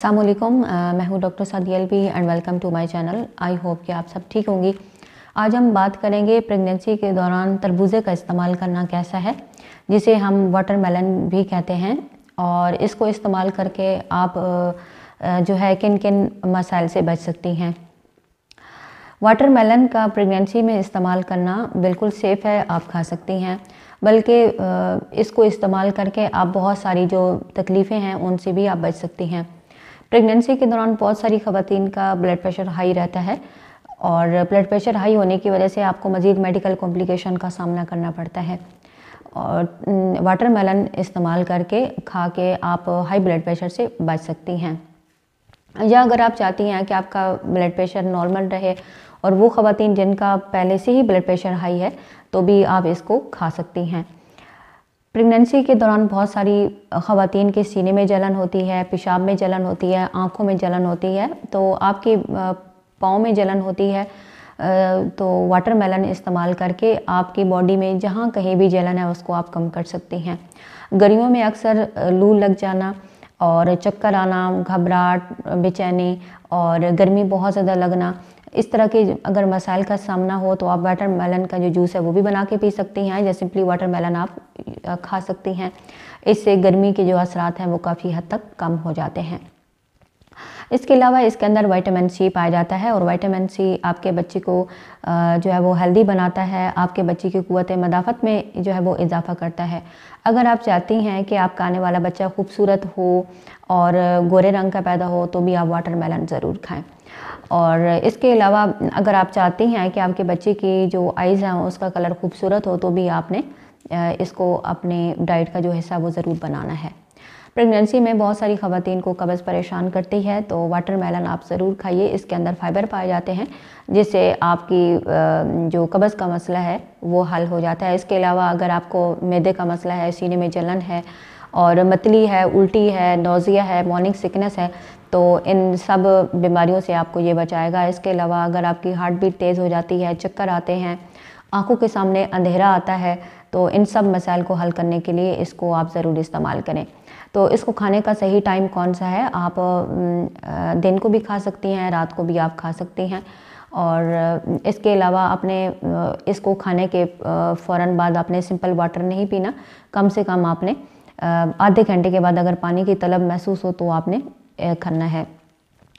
अस्सलामुअलैकुम, मैं हूँ doctor Sadia Alvi and welcome to my channel. I hope कि आप सब ठीक होंगी। आज हम बात करेंगे प्रेगनेंसी के दौरान तरबूजे का इस्तेमाल करना कैसा है, जिसे हम वाटरमेलन भी कहते हैं। और इसको इस्तेमाल करके आप जो है किन किन मसाइल से बच सकती हैं। वाटरमेलन का प्रेगनेंसी में इस्तेमाल करना बिल्कुल सेफ़ है, आप खा सकती हैं। बल्कि इसको इस्तेमाल करके आप बहुत सारी जो तकलीफ़ें हैं उनसे भी आप बच सकती हैं। प्रेगनेंसी के दौरान बहुत सारी ख़वातीन का ब्लड प्रेशर हाई रहता है और ब्लड प्रेशर हाई होने की वजह से आपको मज़ीद मेडिकल कॉम्प्लिकेशन का सामना करना पड़ता है। और वाटरमेलन इस्तेमाल करके खा के आप हाई ब्लड प्रेशर से बच सकती हैं। या अगर आप चाहती हैं कि आपका ब्लड प्रेशर नॉर्मल रहे और वो ख़वातीन जिनका पहले से ही ब्लड प्रेशर हाई है तो भी आप इसको खा सकती हैं। प्रेगनेंसी के दौरान बहुत सारी ख़वातीन के सीने में जलन होती है, पेशाब में जलन होती है, आँखों में जलन होती है, तो आपके पाँव में जलन होती है। तो वाटरमेलन इस्तेमाल करके आपकी बॉडी में जहाँ कहीं भी जलन है उसको आप कम कर सकती हैं। गर्मियों में अक्सर लू लग जाना और चक्कर आना, घबराहट, बेचैनी और गर्मी बहुत ज़्यादा लगना, इस तरह के अगर मसाइल का सामना हो तो आप वाटरमेलन का जो जूस है वो भी बना के पी सकती हैं, या सिंपली वाटरमेलन आप खा सकती हैं। इससे गर्मी के जो असरात हैं वो काफ़ी हद तक कम हो जाते हैं। इसके अलावा इसके अंदर विटामिन सी पाया जाता है और विटामिन सी आपके बच्चे को जो है वो हेल्दी बनाता है, आपके बच्चे की क़ुव्वत मदाफ़त में जो है वो इजाफ़ा करता है। अगर आप चाहती हैं कि आपका आने वाला बच्चा खूबसूरत हो और गोरे रंग का पैदा हो तो भी आप वाटरमेलन ज़रूर खाएँ। और इसके अलावा अगर आप चाहती हैं कि आपके बच्चे की जो आइज़ हैं उसका कलर खूबसूरत हो तो भी आपने इसको अपने डाइट का जो हिस्सा वो ज़रूर बनाना है। प्रेगनेंसी में बहुत सारी ख़वातीन को कब्ज़ परेशान करती है तो वाटरमेलन आप ज़रूर खाइए। इसके अंदर फ़ाइबर पाए जाते हैं जिससे आपकी जो कब्ज़ का मसला है वो हल हो जाता है। इसके अलावा अगर आपको मैदे का मसला है, सीने में जलन है और मतली है, उल्टी है, नौज़िया है, मॉर्निंग सिकनेस है, तो इन सब बीमारियों से आपको ये बचाएगा। इसके अलावा अगर आपकी हार्ट बीट तेज़ हो जाती है, चक्कर आते हैं, आँखों के सामने अंधेरा आता है, तो इन सब मसाइल को हल करने के लिए इसको आप ज़रूर इस्तेमाल करें। तो इसको खाने का सही टाइम कौन सा है? आप दिन को भी खा सकती हैं, रात को भी आप खा सकती हैं। और इसके अलावा आपने इसको खाने के फ़ौरन बाद आपने सिंपल वाटर नहीं पीना, कम से कम आपने आधे घंटे के बाद अगर पानी की तलब महसूस हो तो आपने खाना है।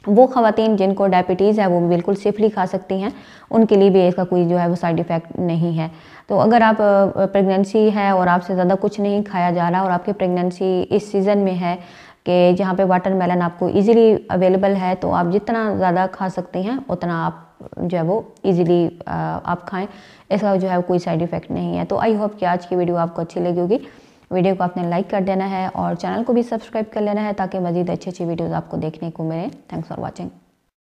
वो ख़वातीन जिनको डायबिटीज़ है वो बिल्कुल सेफली खा सकती हैं, उनके लिए भी इसका कोई जो है वो साइड इफ़ेक्ट नहीं है। तो अगर आप प्रेगनेंसी है और आपसे ज़्यादा कुछ नहीं खाया जा रहा और आपकी प्रेगनेंसी इस सीज़न में है कि जहाँ पे वाटरमेलन आपको इजीली अवेलेबल है, तो आप जितना ज़्यादा खा सकते हैं उतना आप जो है वो इजीली आप खाएँ। इसका जो है कोई साइड इफ़ेक्ट नहीं है। तो आई होप कि आज की वीडियो आपको अच्छी लगी होगी। वीडियो को आपने लाइक कर देना है और चैनल को भी सब्सक्राइब कर लेना है ताकि मज़ीद अच्छी अच्छी वीडियोज़ आपको देखने को मिले। Thanks for watching.